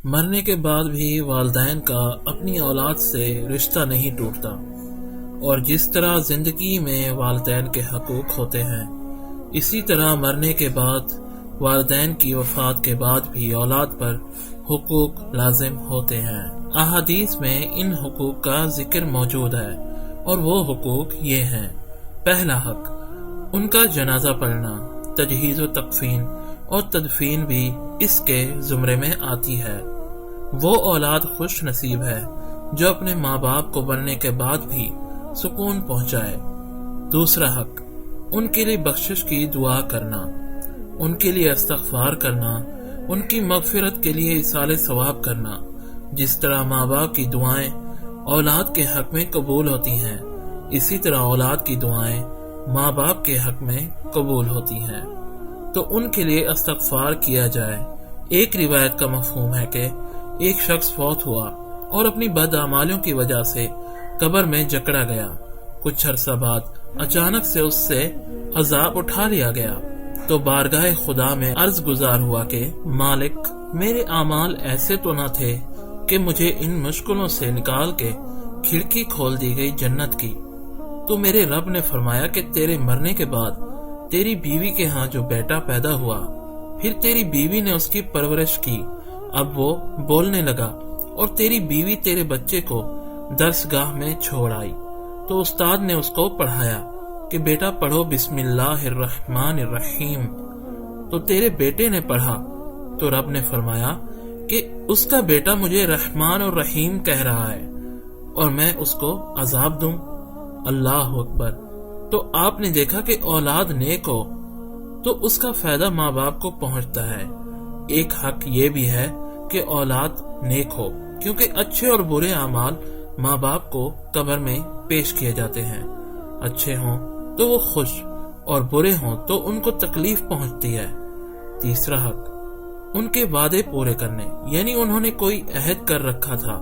مرنے کے بعد بھی والدین کا اپنی اولاد سے رشتہ نہیں ٹوٹتا، اور جس طرح زندگی میں والدین کے حقوق ہوتے ہیں، اسی طرح مرنے کے بعد والدین کی وفات کے بعد بھی اولاد پر حقوق لازم ہوتے ہیں۔ احادیث میں ان حقوق کا ذکر موجود ہے، اور وہ حقوق یہ ہیں: پہلا حق، ان کا جنازہ پڑھنا، تجہیز و تکفین اور تدفین بھی اس کے زمرے میں آتی ہے۔ وہ اولاد خوش نصیب ہے جو اپنے ماں باپ کو مرنے کے بعد بھی سکون پہنچائے۔ دوسرا حق، ان کے لیے بخشش کی دعا کرنا، ان کے لیے استغفار کرنا، ان کی مغفرت کے لیے ایصال ثواب کرنا۔ جس طرح ماں باپ کی دعائیں اولاد کے حق میں قبول ہوتی ہیں، اسی طرح اولاد کی دعائیں ماں باپ کے حق میں قبول ہوتی ہیں، تو ان کے لیے استغفار کیا جائے۔ ایک روایت کا مفہوم ہے کہ ایک شخص فوت ہوا اور اپنی بداعمالیوں کی وجہ سے قبر میں جکڑا گیا۔ کچھ عرصہ بعد اچانک سے اس سے عذاب اٹھا لیا گیا، تو بارگاہ خدا میں عرض گزار ہوا کہ مالک، میرے اعمال ایسے تو نہ تھے کہ مجھے ان مشکلوں سے نکال کے کھڑکی کھول دی گئی جنت کی۔ تو میرے رب نے فرمایا کہ تیرے مرنے کے بعد تیری بیوی کے ہاں جو بیٹا پیدا ہوا، پھر تیری بیوی نے اس کی پرورش کی، اب وہ بولنے لگا، اور تیری بیوی تیرے بچے کو درس گاہ میں چھوڑ آئی، تو استاد نے اس کو پڑھایا کہ بیٹا پڑھو بسم اللہ الرحمن الرحیم، تو تیرے بیٹے نے پڑھا، تو رب نے فرمایا کہ اس کا بیٹا مجھے رحمان اور رحیم کہہ رہا ہے اور میں اس کو عذاب دوں۔ اللہ اکبر۔ تو آپ نے دیکھا کہ اولاد نیک ہو تو اس کا فائدہ ماں باپ کو پہنچتا ہے۔ ایک حق یہ بھی ہے کہ اولاد نیک ہو، کیونکہ اچھے اور برے اعمال ماں باپ کو قبر میں پیش کیے جاتے ہیں۔ اچھے ہوں تو وہ خوش، اور برے ہوں تو ان کو تکلیف پہنچتی ہے۔ تیسرا حق، ان کے وعدے پورے کرنے، یعنی انہوں نے کوئی عہد کر رکھا تھا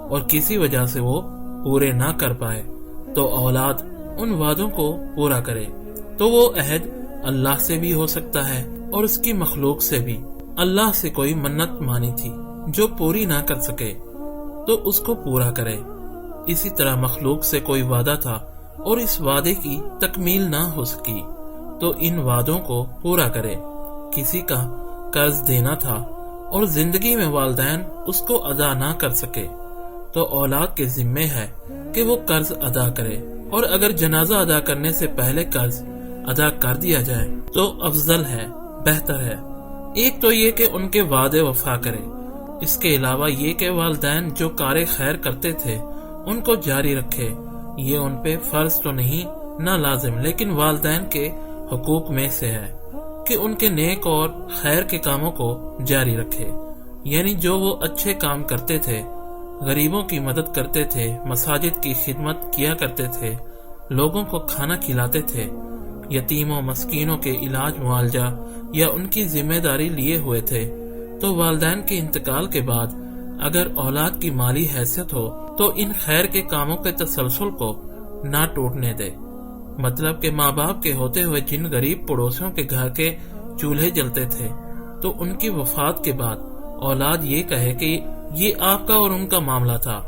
اور کسی وجہ سے وہ پورے نہ کر پائے، تو اولاد ان وعدوں کو پورا کرے۔ تو وہ عہد اللہ سے بھی ہو سکتا ہے اور اس کی مخلوق سے بھی۔ اللہ سے کوئی منت مانی تھی جو پوری نہ کر سکے تو اس کو پورا کرے۔ اسی طرح مخلوق سے کوئی وعدہ تھا اور اس وعدے کی تکمیل نہ ہو سکی تو ان وعدوں کو پورا کرے۔ کسی کا قرض دینا تھا اور زندگی میں والدین اس کو ادا نہ کر سکے تو اولاد کے ذمے ہے کہ وہ قرض ادا کرے، اور اگر جنازہ ادا کرنے سے پہلے قرض ادا کر دیا جائے تو افضل ہے، بہتر ہے۔ ایک تو یہ کہ ان کے وعدے وفا کرے، اس کے علاوہ یہ کہ والدین جو کار خیر کرتے تھے ان کو جاری رکھے۔ یہ ان پہ فرض تو نہیں، نہ لازم، لیکن والدین کے حقوق میں سے ہے کہ ان کے نیک اور خیر کے کاموں کو جاری رکھے، یعنی جو وہ اچھے کام کرتے تھے، غریبوں کی مدد کرتے تھے، مساجد کی خدمت کیا کرتے تھے، لوگوں کو کھانا کھلاتے تھے، یتیموں مسکینوں کے علاج معالجہ یا ان کی ذمہ داری لیے ہوئے تھے، تو والدین کے انتقال کے بعد اگر اولاد کی مالی حیثیت ہو تو ان خیر کے کاموں کے تسلسل کو نہ ٹوٹنے دے۔ مطلب کہ ماں باپ کے ہوتے ہوئے جن غریب پڑوسیوں کے گھر کے چولہے جلتے تھے تو ان کی وفات کے بعد اولاد یہ کہے کہ یہ آپ کا اور ان کا معاملہ تھا،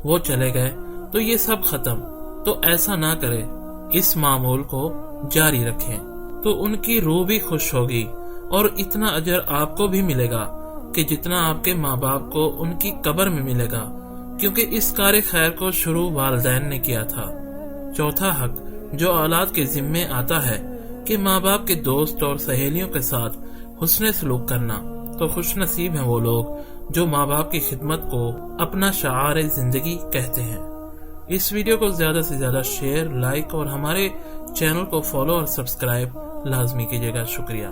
وہ چلے گئے تو یہ سب ختم، تو ایسا نہ کرے، اس معمول کو جاری رکھیں، تو ان کی روح بھی خوش ہوگی اور اتنا اجر آپ کو بھی ملے گا کہ جتنا آپ کے ماں باپ کو ان کی قبر میں ملے گا، کیونکہ اس کار خیر کو شروع والدین نے کیا تھا۔ چوتھا حق جو اولاد کے ذمے آتا ہے کہ ماں باپ کے دوست اور سہیلیوں کے ساتھ حسن سلوک کرنا، تو خوش نصیب ہیں وہ لوگ جو ماں باپ کی خدمت کو اپنا شعار زندگی کہتے ہیں۔ اس ویڈیو کو زیادہ سے زیادہ شیئر، لائک اور ہمارے چینل کو فالو اور سبسکرائب لازمی کیجیے گا۔ شکریہ۔